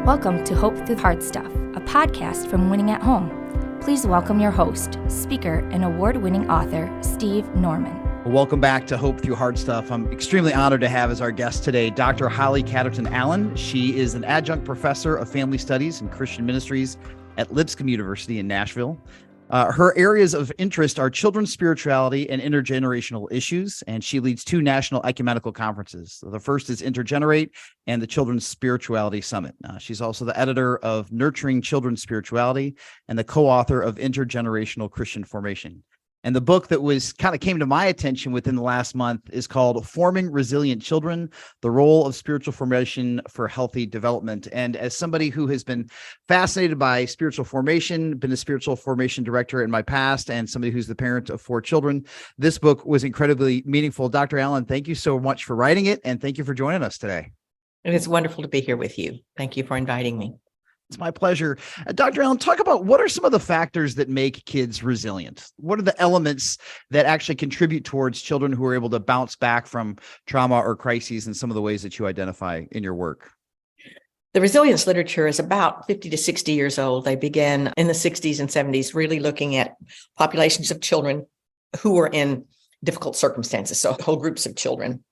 Welcome to Hope Through Hard Stuff, a podcast from Winning at Home. Please welcome your host, speaker, and award-winning author, Steve Norman. Welcome back to Hope Through Hard Stuff. I'm extremely honored to have as our guest today, Dr. Holly Catterton-Allen. She is an adjunct professor of family studies and Christian ministries at Lipscomb University in Nashville. Her areas of interest are children's spirituality and intergenerational issues, and she leads two national ecumenical conferences. The first is Intergenerate and the Children's Spirituality Summit. She's also the editor of Nurturing Children's Spirituality and the co-author of Intergenerational Christian Formation. And the book that came to my attention within the last month is called Forming Resilient Children, The Role of Spiritual Formation for Healthy Development. And as somebody who has been fascinated by spiritual formation, been a spiritual formation director in my past, and somebody who's the parent of 4 children, this book was incredibly meaningful. Dr. Allen, thank you so much for writing it, and thank you for joining us today. It is wonderful to be here with you. Thank you for inviting me. It's my pleasure. Dr. Allen, talk about what are some of the factors that make kids resilient? What are the elements that actually contribute towards children who are able to bounce back from trauma or crises in some of the ways that you identify in your work? The resilience literature is about 50 to 60 years old. They began in the 60s and 70s, really looking at populations of children who were in difficult circumstances. So whole groups of children.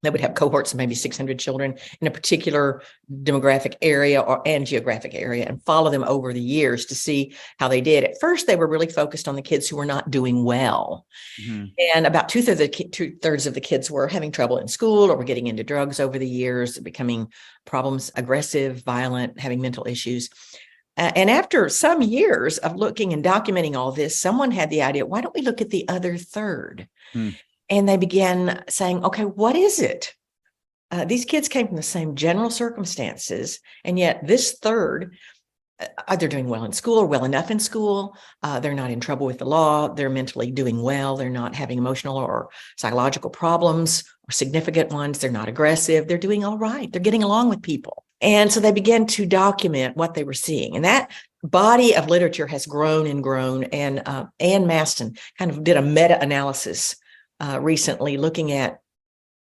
They would have cohorts of maybe 600 children in a particular demographic area and geographic area, and follow them over the years to see how they did. At first, they were really focused on the kids who were not doing well. Mm-hmm. And about two-thirds of the kids were having trouble in school or were getting into drugs over the years, becoming problems, aggressive, violent, having mental issues. And after some years of looking and documenting all this, someone had the idea, why don't we look at the other third? And they began saying, okay, what is it? These kids came from the same general circumstances, and yet this third, they're doing well in school or well enough in school. They're not in trouble with the law. They're mentally doing well. They're not having emotional or psychological problems or significant ones. They're not aggressive. They're doing all right. They're getting along with people. And so they began to document what they were seeing. And that body of literature has grown and grown. And Anne Maston kind of did a meta-analysis recently, looking at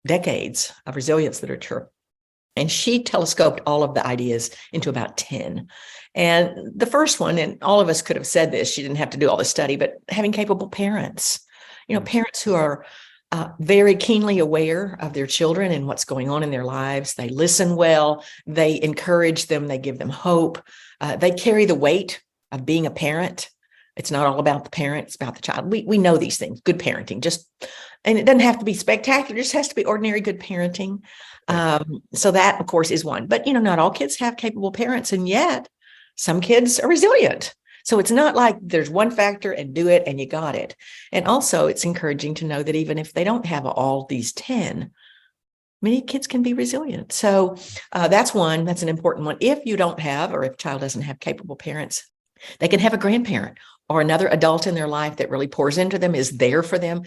decades of resilience literature. And she telescoped all of the ideas into about 10. And the first one, and all of us could have said this, she didn't have to do all the study, but having capable parents, parents who are very keenly aware of their children and what's going on in their lives. They listen well, they encourage them, they give them hope. They carry the weight of being a parent. It's not all about the parent, it's about the child. We know these things, good parenting, and it doesn't have to be spectacular, it just has to be ordinary good parenting. So that, of course, is one. But, not all kids have capable parents, and yet some kids are resilient. So it's not like there's one factor and do it and you got it. And also it's encouraging to know that even if they don't have all these 10, many kids can be resilient. So that's an important one. If you don't have, or if a child doesn't have capable parents, they can have a grandparent or another adult in their life that really pours into them, is there for them,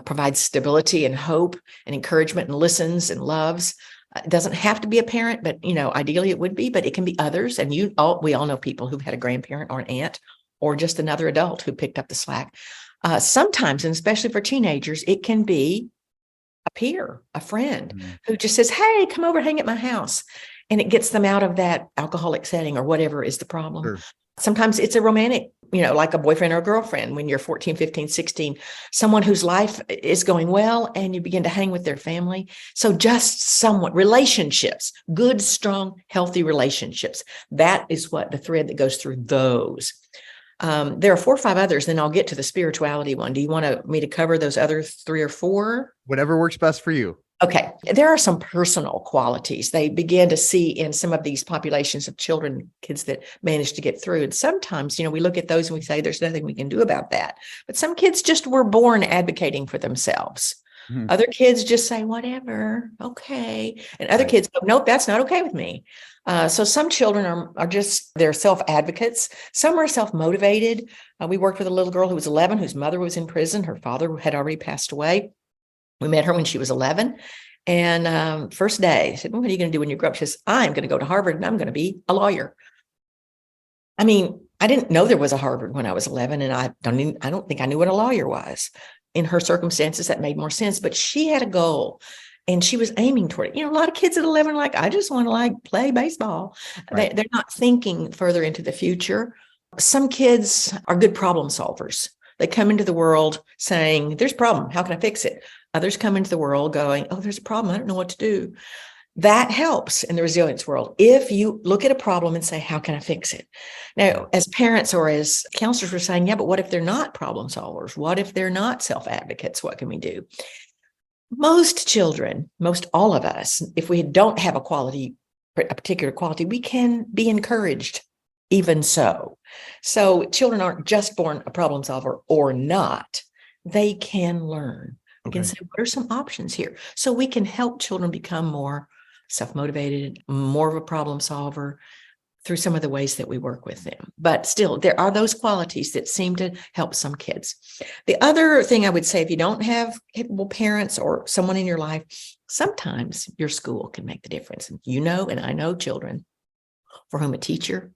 provides stability and hope and encouragement and listens and loves. It doesn't have to be a parent, but, ideally it would be, but it can be others. And we all know people who've had a grandparent or an aunt or just another adult who picked up the slack. Sometimes, and especially for teenagers, it can be a peer, a friend who just says, hey, come over, hang at my house. And it gets them out of that alcoholic setting or whatever is the problem. Sure. Sometimes it's a romantic, like a boyfriend or a girlfriend when you're 14, 15, 16, someone whose life is going well and you begin to hang with their family. So just somewhat relationships, good, strong, healthy relationships. That is what the thread that goes through those. There are 4 or 5 others, then I'll get to the spirituality one. Do you want me to cover those other 3 or 4? Whatever works best for you. Okay. There are some personal qualities they begin to see in some of these populations of children, kids that manage to get through. And sometimes, we look at those and we say, there's nothing we can do about that. But some kids just were born advocating for themselves. Other kids just say, whatever, okay. And other kids go, nope, that's not okay with me. So some children are just, they're self-advocates. Some are self-motivated. We worked with a little girl who was 11, whose mother was in prison. Her father had already passed away. We met her when she was 11. And first day, I said, what are you going to do when you grow up? She says, I'm going to go to Harvard and I'm going to be a lawyer. I mean, I didn't know there was a Harvard when I was 11, and I don't think I knew what a lawyer was. In her circumstances, that made more sense. But she had a goal. And she was aiming toward it. A lot of kids at 11 are like, I just want to play baseball. Right. They're not thinking further into the future. Some kids are good problem solvers. They come into the world saying, there's a problem. How can I fix it? Others come into the world going, oh, there's a problem. I don't know what to do. That helps in the resilience world. If you look at a problem and say, how can I fix it? Now, as parents or as counselors, we're saying, yeah, but what if they're not problem solvers? What if they're not self-advocates? What can we do? Most children, most all of us, if we don't have a particular quality, we can be encouraged even so. So children aren't just born a problem solver or not. They can learn. We can say, what are some options here? So we can help children become more self-motivated, more of a problem solver through some of the ways that we work with them. But still, there are those qualities that seem to help some kids. The other thing I would say, if you don't have capable parents or someone in your life, sometimes your school can make the difference. And I know children for whom a teacher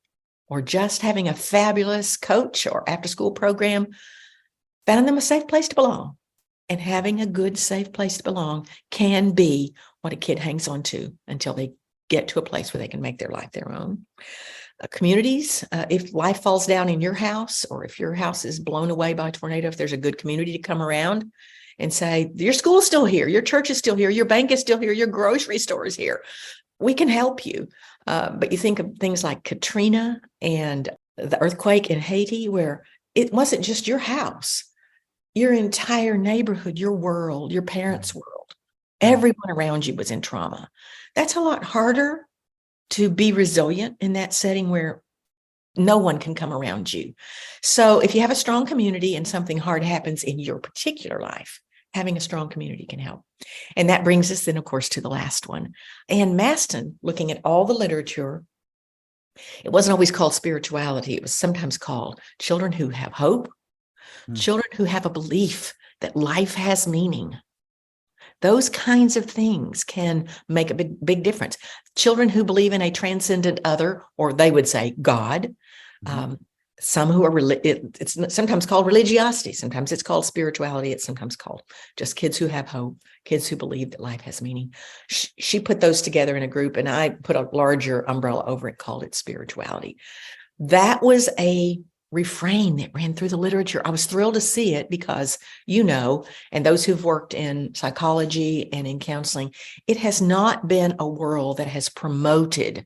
or just having a fabulous coach or after-school program found them a safe place to belong. And having a good, safe place to belong can be what a kid hangs on to until they get to a place where they can make their life their own. Communities, if life falls down in your house, or if your house is blown away by a tornado, if there's a good community to come around and say, your school's still here, your church is still here, your bank is still here, your grocery store is here, we can help you. But you think of things like Katrina and the earthquake in Haiti, where it wasn't just your house, your entire neighborhood, your world, your parents' world, everyone around you was in trauma. That's a lot harder to be resilient in that setting where no one can come around you. So if you have a strong community and something hard happens in your particular life, having a strong community can help. And that brings us then, of course, to the last one. Anne Maston, looking at all the literature, it wasn't always called spirituality. It was sometimes called children who have hope, children who have a belief that life has meaning. Those kinds of things can make a big difference. Children who believe in a transcendent other, or they would say God. Some who are, it's sometimes called religiosity. Sometimes it's called spirituality. It's sometimes called just kids who have hope, kids who believe that life has meaning. She put those together in a group, and I put a larger umbrella over it, called it spirituality. That was a refrain that ran through the literature. I was thrilled to see it because, and those who've worked in psychology and in counseling, it has not been a world that has promoted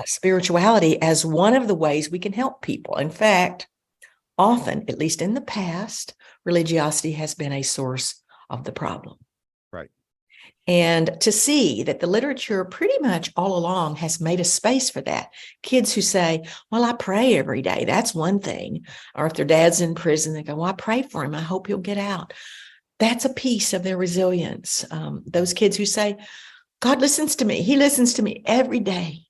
spirituality as one of the ways we can help people. In fact, often, at least in the past, religiosity has been a source of the problem. Right. And to see that the literature pretty much all along has made a space for that. Kids who say, well, I pray every day. That's one thing. Or if their dad's in prison, they go, well, I pray for him. I hope he'll get out. That's a piece of their resilience. Those kids who say, God listens to me. He listens to me every day.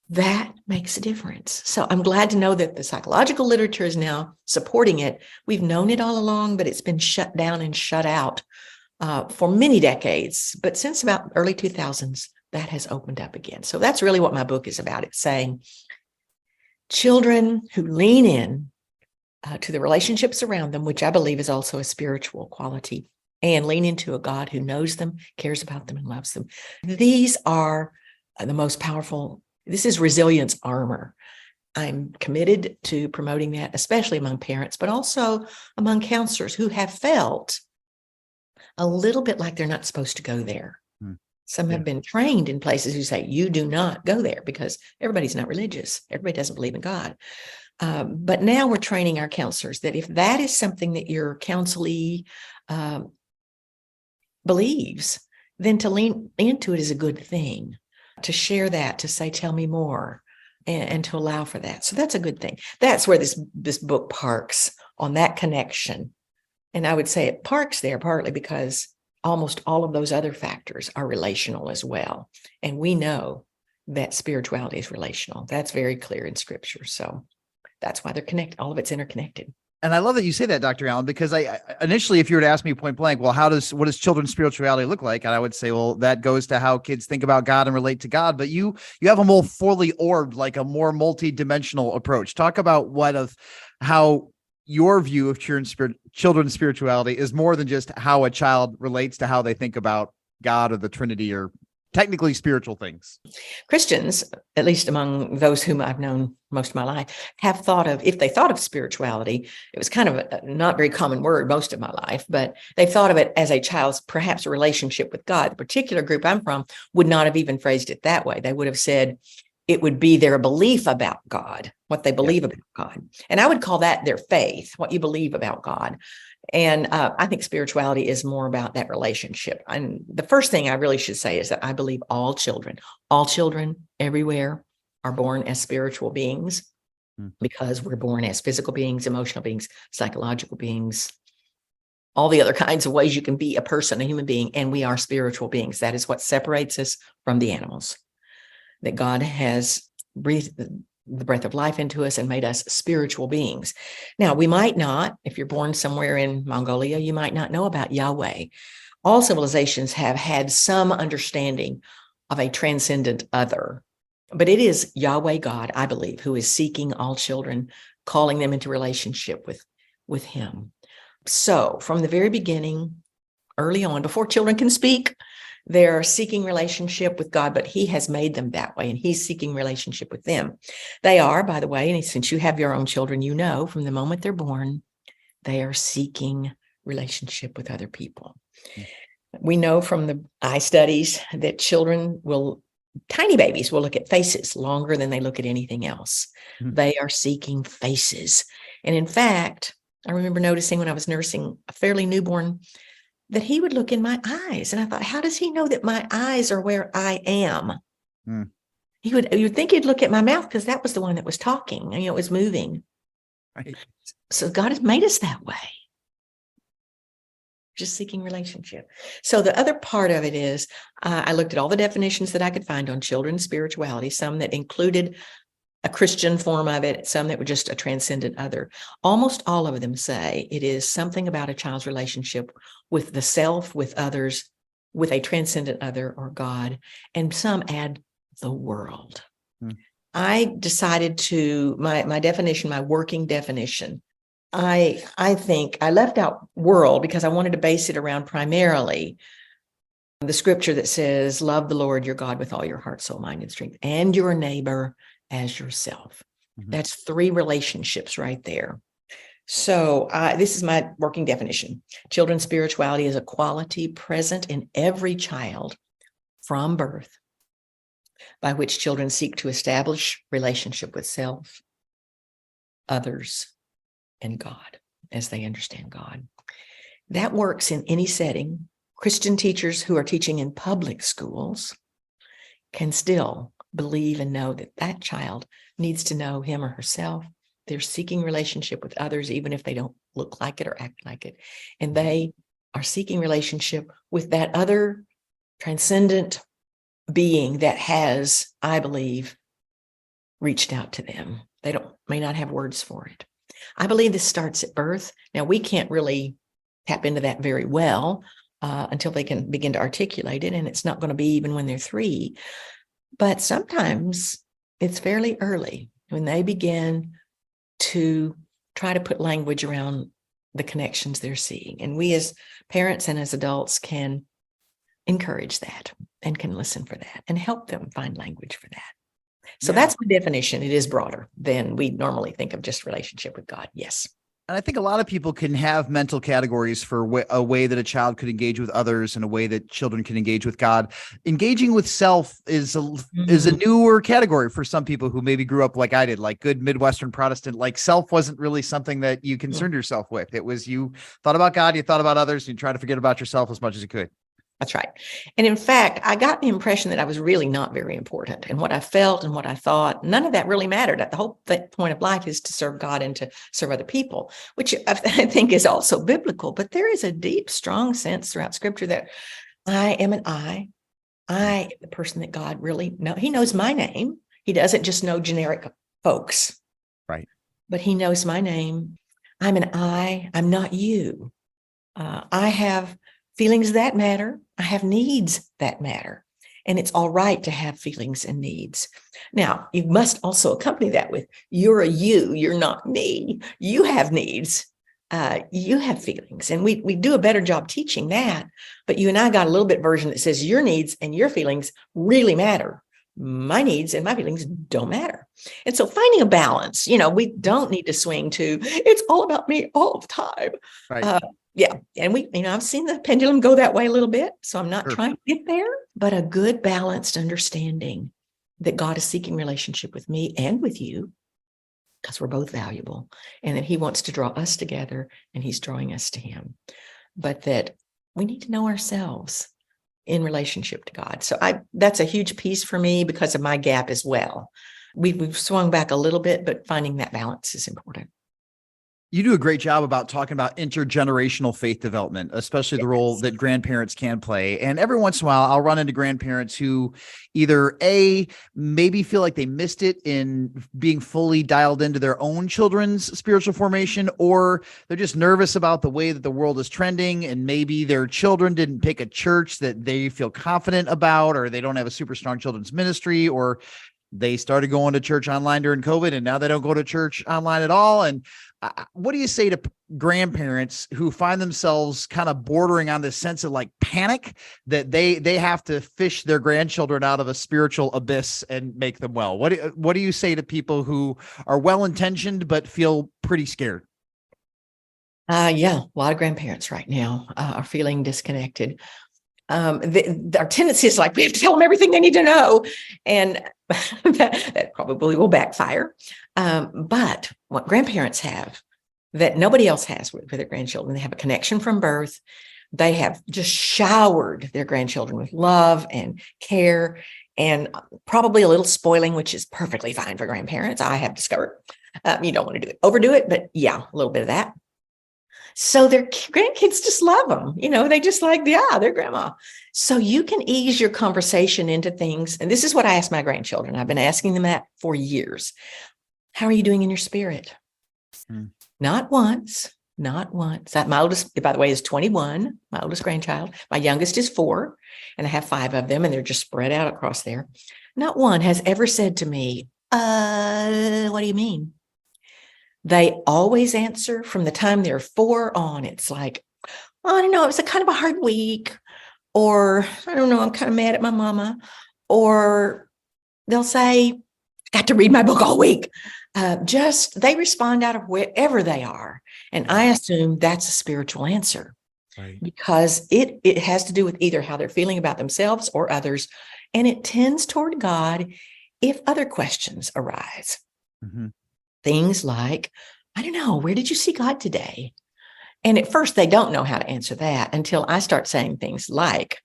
That makes a difference. So I'm glad to know that the psychological literature is now supporting it. We've known it all along, but it's been shut down and shut out for many decades. But since about early 2000s, that has opened up again. So that's really what my book is about. It's saying children who lean in to the relationships around them, which I believe is also a spiritual quality, and lean into a God who knows them, cares about them, and loves them. These are the most powerful. This is resilience armor. I'm committed to promoting that, especially among parents, but also among counselors who have felt a little bit like they're not supposed to go there. Some have been trained in places who say, you do not go there, because everybody's not religious. Everybody doesn't believe in God. But now we're training our counselors that if that is something that your counselee believes, then to lean into it is a good thing. To share that, to say, tell me more, and to allow for that. So that's a good thing. That's where this book parks, on that connection. And I would say it parks there partly because almost all of those other factors are relational as well. And we know that spirituality is relational. That's very clear in Scripture. So that's why they're connected. All of it's interconnected. And I love that you say that, Dr. Allen, because I initially, if you were to ask me point blank, well, what does children's spirituality look like? And I would say, well, that goes to how kids think about God and relate to God. But you have a more fully orbed, like a more multi-dimensional approach. Talk about how your view of children's spirituality is more than just how a child relates to how they think about God or the Trinity are technically spiritual things. Christians, at least among those whom I've known most of my life, have thought of, if they thought of spirituality, it was kind of a not very common word most of my life, but they thought of it as a child's perhaps a relationship with God. The particular group I'm from would not have even phrased it that way. They would have said it would be their belief about God, what they believe about God. And I would call that their faith, what you believe about God. And I think spirituality is more about that relationship. And the first thing I really should say is that I believe all children everywhere are born as spiritual beings because we're born as physical beings, emotional beings, psychological beings, all the other kinds of ways you can be a person, a human being, and we are spiritual beings. That is what separates us from the animals, that God has breathed the breath of life into us and made us spiritual beings. Now, we might not, if you're born somewhere in Mongolia, you might not know about Yahweh. All civilizations have had some understanding of a transcendent other, but it is Yahweh God, I believe, who is seeking all children, calling them into relationship with him. So from the very beginning, early on, before children can speak, they're seeking relationship with God, but he has made them that way, and he's seeking relationship with them. They are, by the way, and since you have your own children, you know from the moment they're born, they are seeking relationship with other people. We know from the eye studies that tiny babies will look at faces longer than they look at anything else. They are seeking faces. And in fact, I remember noticing when I was nursing a fairly newborn that he would look in my eyes. And I thought, how does he know that my eyes are where I am? You'd think he'd look at my mouth because that was the one that was talking and it was moving. Right. So God has made us that way. Just seeking relationship. So the other part of it is, I looked at all the definitions that I could find on children's spirituality, some that included a Christian form of it, some that were just a transcendent other. Almost all of them say it is something about a child's relationship with the self, with others, with a transcendent other or God, and some add the world. I decided to, my definition, my working definition, I think I left out world because I wanted to base it around primarily the scripture that says, love the Lord your God with all your heart, soul, mind, and strength, and your neighbor as yourself. That's 3 relationships right there. So this is my working definition. Children's spirituality is a quality present in every child from birth by which children seek to establish relationship with self, others, and God as they understand God. That works in any setting. Christian teachers who are teaching in public schools can still believe and know that that child needs to know him or herself. They're seeking relationship with others, even if they don't look like it or act like it. And they are seeking relationship with that other transcendent being that has, I believe, reached out to them. They may not have words for it. I believe this starts at birth. Now, we can't really tap into that very well until they can begin to articulate it, and it's not going to be even when they're 3. But sometimes it's fairly early when they begin to try to put language around the connections they're seeing. And we as parents and as adults can encourage that and can listen for that and help them find language for that. So that's my definition. It is broader than we normally think of just relationship with God. Yes. And I think a lot of people can have mental categories for a way that a child could engage with others and a way that children can engage with God. Engaging with self is a newer category for some people who maybe grew up like I did, like good Midwestern Protestant. Like self wasn't really something that you concerned yourself with. It was you thought about God, you thought about others, and you tried to forget about yourself as much as you could. That's right. And in fact, I got the impression that I was really not very important, and what I felt and what I thought, none of that really mattered. The whole point of life is to serve God and to serve other people, which I think is also biblical. But there is a deep, strong sense throughout Scripture that I am I am the person that God really knows. He knows my name. He doesn't just know generic folks. Right. But he knows my name. I'm an I. I'm not you. I have feelings that matter. I have needs that matter. And it's all right to have feelings and needs. Now, you must also accompany that with, you're a you, you're not me. You have needs. you have feelings, and we do a better job teaching that. But you and I got a little bit version that says your needs and your feelings really matter. My needs and my feelings don't matter. And so finding a balance, we don't need to swing to, it's all about me all the time. Right. Yeah. And I've seen the pendulum go that way a little bit. So I'm not Sure. trying to get there, but a good balanced understanding that God is seeking relationship with me and with you, because we're both valuable, and that he wants to draw us together and he's drawing us to him. But that we need to know ourselves in relationship to God. So that's a huge piece for me because of my gap as well. We've swung back a little bit, but finding that balance is important. You do a great job about talking about intergenerational faith development, especially the role that grandparents can play. And every once in a while, I'll run into grandparents who either maybe feel like they missed it in being fully dialed into their own children's spiritual formation, or they're just nervous about the way that the world is trending, and maybe their children didn't pick a church that they feel confident about, or they don't have a super strong children's ministry, or they started going to church online during COVID and now they don't go to church online at all. And what do you say to grandparents who find themselves kind of bordering on this sense of like panic that they have to fish their grandchildren out of a spiritual abyss and make them well? What do you say to people who are well-intentioned but feel pretty scared? Yeah, a lot of grandparents right now are feeling disconnected. Our tendency is like, we have to tell them everything they need to know. And that probably will backfire. But what grandparents have that nobody else has with their grandchildren, they have a connection from birth. They have just showered their grandchildren with love and care, and probably a little spoiling, which is perfectly fine for grandparents, I have discovered. You don't want to overdo it, but yeah, a little bit of that. So their grandkids just love them. They just like, yeah, their grandma. So you can ease your conversation into things. And this is what I ask my grandchildren. I've been asking them that for years. How are you doing in your spirit? Not once. My oldest, by the way, is 21, my oldest grandchild. My youngest is 4, and I have 5 of them, and they're just spread out across there. Not one has ever said to me, what do you mean? They always answer from the time they're 4 on. It's like, I don't know, it was a kind of a hard week, or I don't know, I'm kind of mad at my mama, or they'll say, I got to read my book all week. They respond out of wherever they are. And I assume that's a spiritual answer, right? Because it has to do with either how they're feeling about themselves or others. And it tends toward God if other questions arise. Mm-hmm. Things like, I don't know, where did you see God today? And at first they don't know how to answer that until I start saying things like,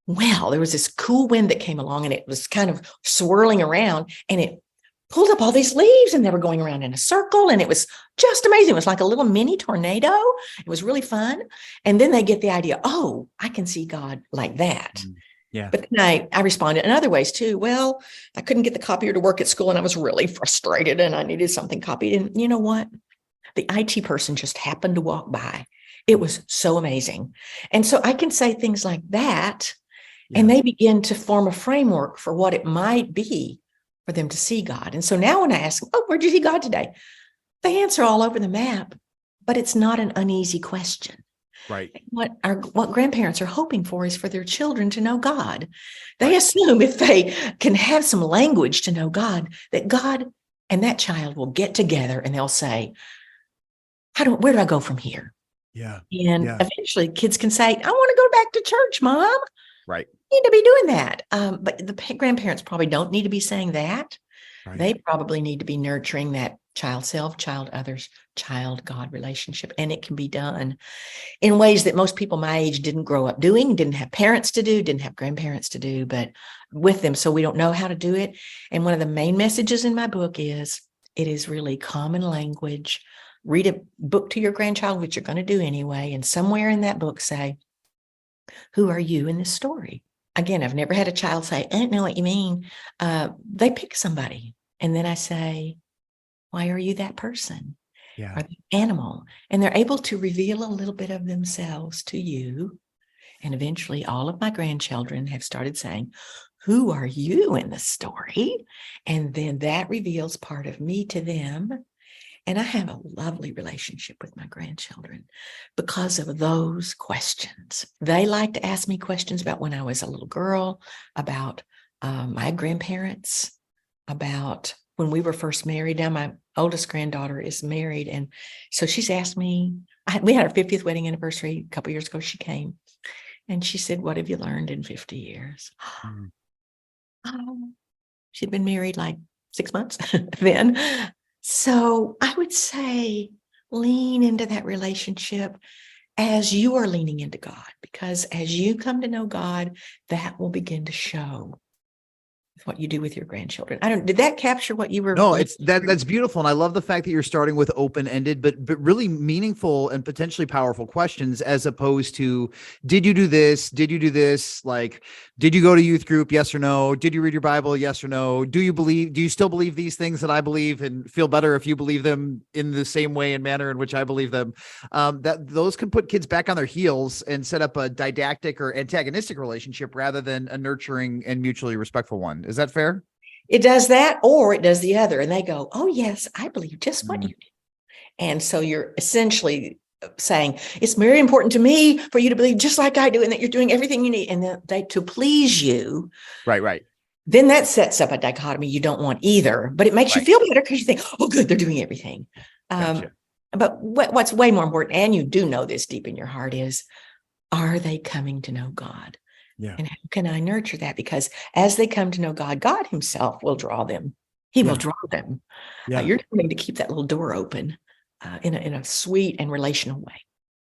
well, there was this cool wind that came along and it was kind of swirling around and it pulled up all these leaves and they were going around in a circle and it was just amazing. It was like a little mini tornado. It was really fun. And then they get the idea, oh, I can see God like that. Yeah. But then I responded in other ways too. Well, I couldn't get the copier to work at school and I was really frustrated and I needed something copied. And you know what? The IT person just happened to walk by. It was so amazing. And so I can say things like that, and they begin to form a framework for what it might be for them to see God. And so now when I ask them, oh, where'd you see God today? They answer all over the map, but it's not an uneasy question. Right. What grandparents are hoping for is for their children to know God. They assume if they can have some language to know God, that God and that child will get together and they'll say, where do I go from here? Yeah. And eventually kids can say, I want to go back to church, Mom. Right. You need to be doing that. But the grandparents probably don't need to be saying that. Right. They probably need to be nurturing that child self, child others, child God relationship. And it can be done in ways that most people my age didn't grow up doing, didn't have parents to do, didn't have grandparents to do, but with them. So we don't know how to do it. And one of the main messages in my book is it is really common language. Read a book to your grandchild, which you're going to do anyway. And somewhere in that book say, who are you in this story? Again, I've never had a child say, I don't know what you mean. They pick somebody. And then I say, why are you that person? Yeah. Or the animal? And they're able to reveal a little bit of themselves to you. And eventually all of my grandchildren have started saying, who are you in the story? And then that reveals part of me to them. And I have a lovely relationship with my grandchildren because of those questions. They like to ask me questions about when I was a little girl, about my grandparents, about when we were first married. Now my oldest granddaughter is married. And so she's asked me, we had our 50th wedding anniversary a couple years ago. She came and she said, "What have you learned in 50 years?" She'd been married like 6 months then. So I would say lean into that relationship as you are leaning into God, because as you come to know God, that will begin to show what you do with your grandchildren. Did that capture what you were? No, that's beautiful. And I love the fact that you're starting with open-ended, but really meaningful and potentially powerful questions, as opposed to, did you do this? Did you do this? Like, did you go to youth group? Yes or no? Did you read your Bible? Yes or no? Do you still believe these things that I believe, and feel better if you believe them in the same way and manner in which I believe them? That those can put kids back on their heels and set up a didactic or antagonistic relationship rather than a nurturing and mutually respectful one. Is that fair? It does that, or it does the other. And they go, "Oh, yes, I believe just what you do." And so you're essentially saying, "It's very important to me for you to believe just like I do, and that you're doing everything you need." And then to please you. Right. Then that sets up a dichotomy you don't want either, but it makes you feel better because you think, "Oh, good, they're doing everything." Gotcha. But what's way more important, and you do know this deep in your heart, is, are they coming to know God? Yeah. And how can I nurture that? Because as they come to know God, God himself will draw them. He will draw them. You're trying to keep that little door open in a sweet and relational way.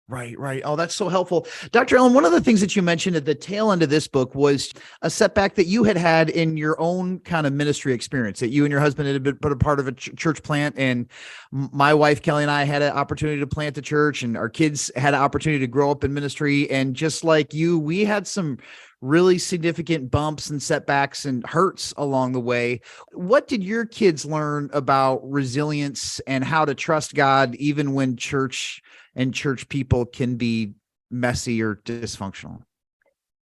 Right. Oh, that's so helpful. Dr. Allen, one of the things that you mentioned at the tail end of this book was a setback that you had in your own kind of ministry experience, that you and your husband had been a part of a church plant. And my wife, Kelly, and I had an opportunity to plant a church, and our kids had an opportunity to grow up in ministry. And just like you, we had some really significant bumps and setbacks and hurts along the way. What did your kids learn about resilience and how to trust God, even when church and church people can be messy or dysfunctional?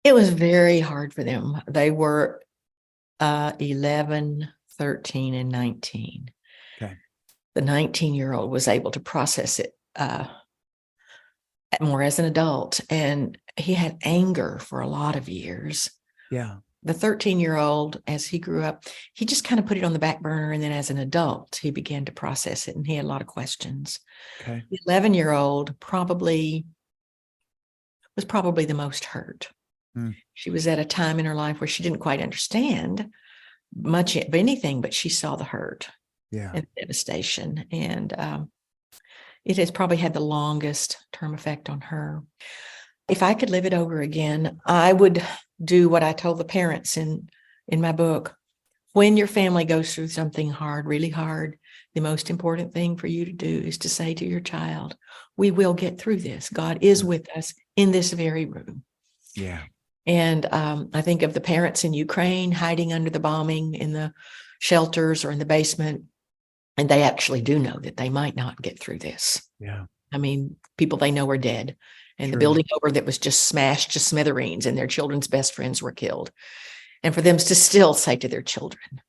It was very hard for them. They were 11, 13, and 19. Okay. The 19-year-old was able to process it more as an adult, and he had anger for a lot of years. Yeah. The 13-year-old, as he grew up, he just kind of put it on the back burner. And then as an adult, he began to process it, and he had a lot of questions. Okay. The 11-year-old was probably the most hurt. She was at a time in her life where she didn't quite understand much of anything, but she saw the hurt and devastation. And it has probably had the longest term effect on her. If I could live it over again, I would do what I told the parents in my book. When your family goes through something hard, really hard, the most important thing for you to do is to say to your child, "We will get through this. God is with us in this very room." Yeah. And I think of the parents in Ukraine hiding under the bombing in the shelters or in the basement, and they actually do know that they might not get through this. Yeah. I mean, people they know are dead. And the Sure. building over that was just smashed to smithereens, and their children's best friends were killed. And for them to still say to their children,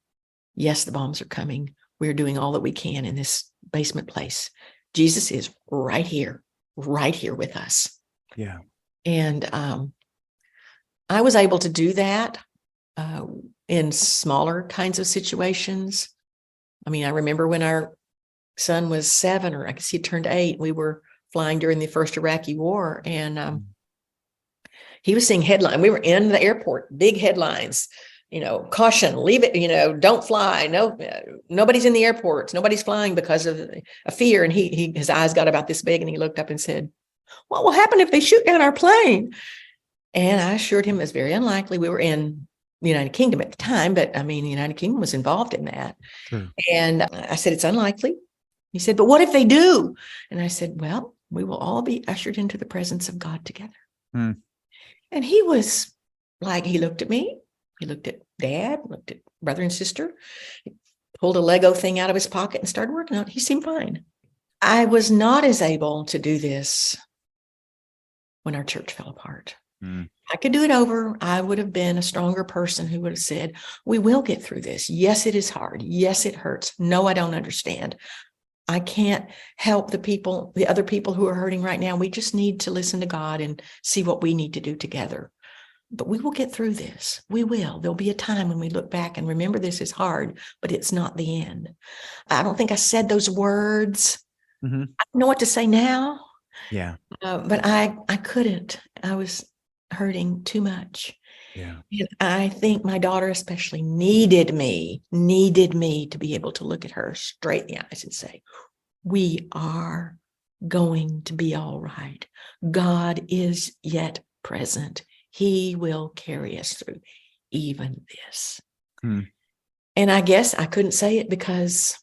"Yes, the bombs are coming. We're doing all that we can in this basement place. Jesus is right here with us." Yeah. And I was able to do that in smaller kinds of situations. I mean, I remember when our son was 7, or I guess he turned 8, we were flying during the first Iraqi war, and he was seeing headlines. We were in the airport, big headlines, "Caution, leave it, don't fly. No, nobody's in the airports. Nobody's flying because of a fear." And his eyes got about this big, and he looked up and said, "What will happen if they shoot down our plane?" And I assured him it's very unlikely. We were in the United Kingdom at the time, but I mean, the United Kingdom was involved in that. Sure. And I said, "It's unlikely." He said, "But what if they do?" And I said, "Well, we will all be ushered into the presence of God together." And he was like, he looked at me, he looked at Dad, looked at brother and sister, he pulled a Lego thing out of his pocket and started working on it. He seemed fine. I was not as able to do this when our church fell apart. I could do it over. I would have been a stronger person who would have said, "We will get through this. Yes, it is hard. Yes, it hurts. No, I don't understand. I can't help the other people who are hurting right now. We just need to listen to God and see what we need to do together. But we will get through this. We will. There'll be a time when we look back and remember this is hard, but it's not the end. I don't think I said those words. Mm-hmm. I don't know what to say now. Yeah. But I couldn't. I was hurting too much. Yeah. And I think my daughter especially needed me to be able to look at her straight in the eyes and say, we are going to be all right. God is yet present. He will carry us through even this. And I guess I couldn't say it because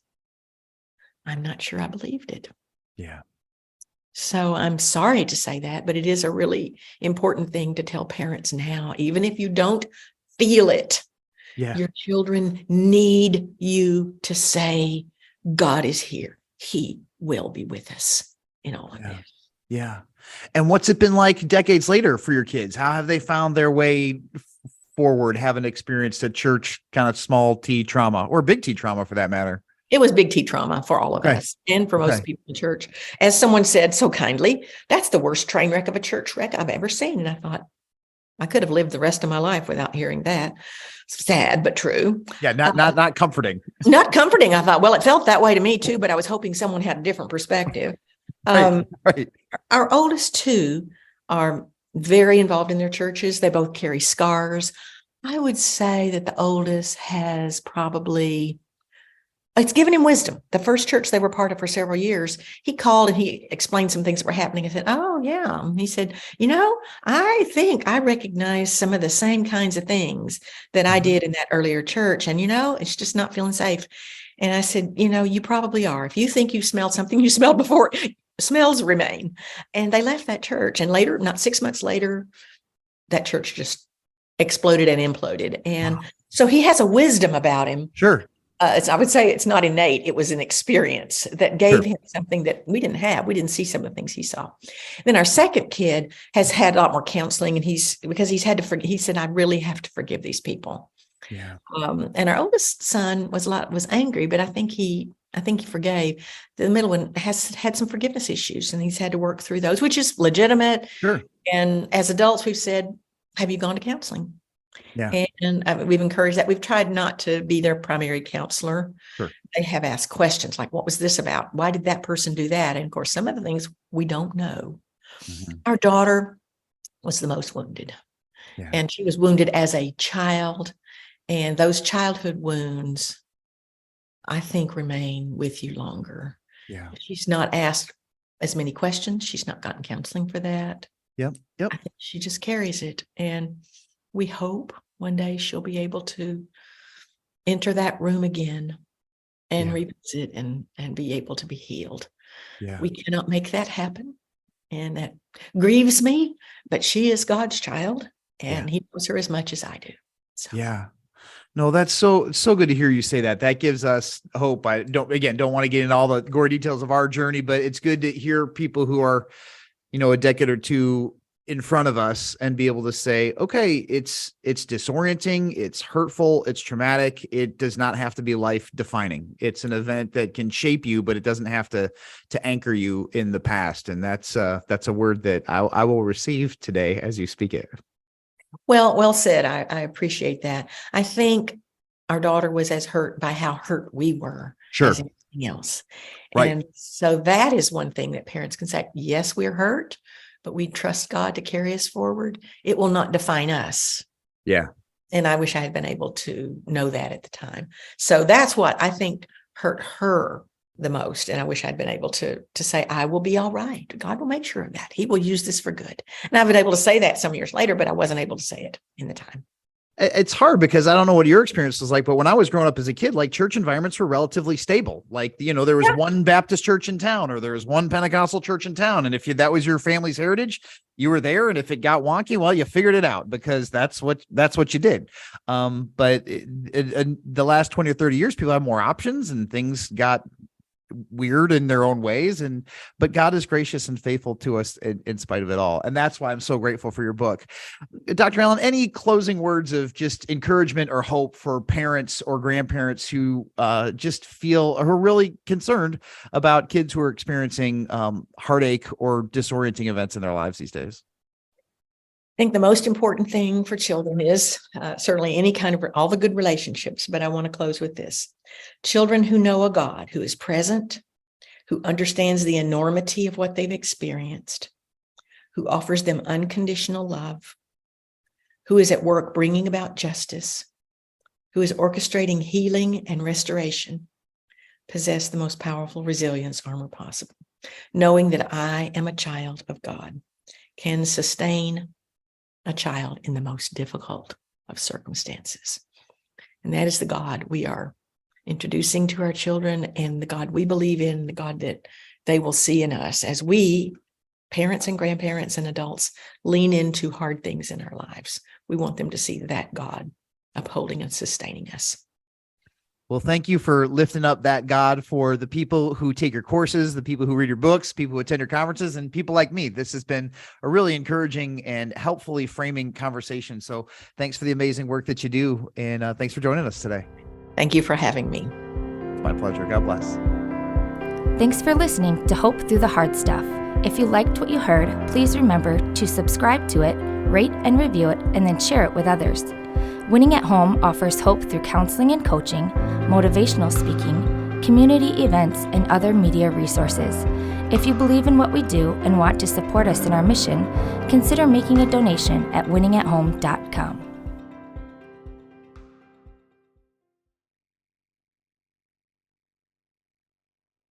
I'm not sure I believed it. Yeah. So I'm sorry to say that, but it is a really important thing to tell parents now, even if you don't feel it. Yeah. Your children need you to say, God is here. He will be with us in all of this. Yeah. And what's it been like decades later for your kids? How have they found their way forward, having experienced a church kind of small T trauma or big T trauma for that matter? It was big T trauma for all of us and for most people in church. As someone said so kindly, that's the worst train wreck of a church wreck I've ever seen. And I thought, I could have lived the rest of my life without hearing that. Sad, but true. Yeah, not comforting. Not comforting. I thought, well, it felt that way to me too, but I was hoping someone had a different perspective. Right. Our oldest two are very involved in their churches. They both carry scars. I would say that the oldest has probably, it's given him wisdom. The first church they were part of for several years, he called and he explained some things that were happening. I said, oh, yeah. And he said, I think I recognize some of the same kinds of things that I did in that earlier church. And, it's just not feeling safe. And I said, you probably are. If you think you smelled something you smelled before, smells remain. And they left that church. And later, not 6 months later, that church just exploded and imploded. And so he has a wisdom about him. Sure. I would say it's not innate. It was an experience that gave him something that we didn't have. We didn't see some of the things he saw. Then our second kid has had a lot more counseling, and he said, I really have to forgive these people. Yeah. And our oldest son was angry, but I think he forgave. The middle one has had some forgiveness issues, and he's had to work through those, which is legitimate. Sure. And as adults, we've said, have you gone to counseling? Yeah. And we've encouraged that. We've tried not to be their primary counselor. Sure. They have asked questions like, what was this about? Why did that person do that? And of course, some of the things we don't know. Mm-hmm. Our daughter was the most wounded. Yeah. And she was wounded as a child. And those childhood wounds, I think, remain with you longer. Yeah. She's not asked as many questions. She's not gotten counseling for that. Yep. I think she just carries it. And we hope one day she'll be able to enter that room again and revisit and be able to be healed. Yeah. We cannot make that happen. And that grieves me, but she is God's child, and he knows her as much as I do. So. Yeah. No, that's so good to hear you say that. That gives us hope. I don't want to get into all the gory details of our journey, but it's good to hear people who are, a decade or two in front of us and be able to say, okay, it's disorienting, it's hurtful, it's traumatic. It does not have to be life defining. It's an event that can shape you, but it doesn't have to anchor you in the past. And that's a word that I will receive today as you speak it. Well said. I appreciate that. I think our daughter was as hurt by how hurt we were as anything else. Right. And so that is one thing that parents can say, yes, we're hurt, but we trust God to carry us forward. It will not define us. Yeah. And I wish I had been able to know that at the time. So that's what I think hurt her the most. And I wish I'd been able to say, I will be all right. God will make sure of that. He will use this for good. And I've been able to say that some years later, but I wasn't able to say it in the time. It's hard because I don't know what your experience was like, but when I was growing up as a kid, like church environments were relatively stable. Like, there was one Baptist church in town, or there was one Pentecostal church in town. And if that was your family's heritage, you were there. And if it got wonky, well, you figured it out because that's what you did. But in the last 20 or 30 years, people have more options and things got weird in their own ways, but God is gracious and faithful to us in spite of it all. And that's why I'm so grateful for your book. Dr. Allen, any closing words of just encouragement or hope for parents or grandparents who just feel or who are really concerned about kids who are experiencing heartache or disorienting events in their lives these days? I think the most important thing for children is certainly any kind of all the good relationships, but I want to close with this. Children who know a God who is present, who understands the enormity of what they've experienced, who offers them unconditional love, who is at work bringing about justice, who is orchestrating healing and restoration, possess the most powerful resilience armor possible. Knowing that I am a child of God can sustain a child in the most difficult of circumstances. And that is the God we are introducing to our children, and the God we believe in, the God that they will see in us as we, parents and grandparents and adults, lean into hard things in our lives. We want them to see that God upholding and sustaining us. Well, thank you for lifting up that God for the people who take your courses, the people who read your books, people who attend your conferences, and people like me. This has been a really encouraging and helpfully framing conversation. So thanks for the amazing work that you do. And thanks for joining us today. Thank you for having me. It's my pleasure. God bless. Thanks for listening to Hope Through the Hard Stuff. If you liked what you heard, please remember to subscribe to it, rate and review it, and then share it with others. Winning at Home offers hope through counseling and coaching, motivational speaking, community events, and other media resources. If you believe in what we do and want to support us in our mission, consider making a donation at winningathome.com.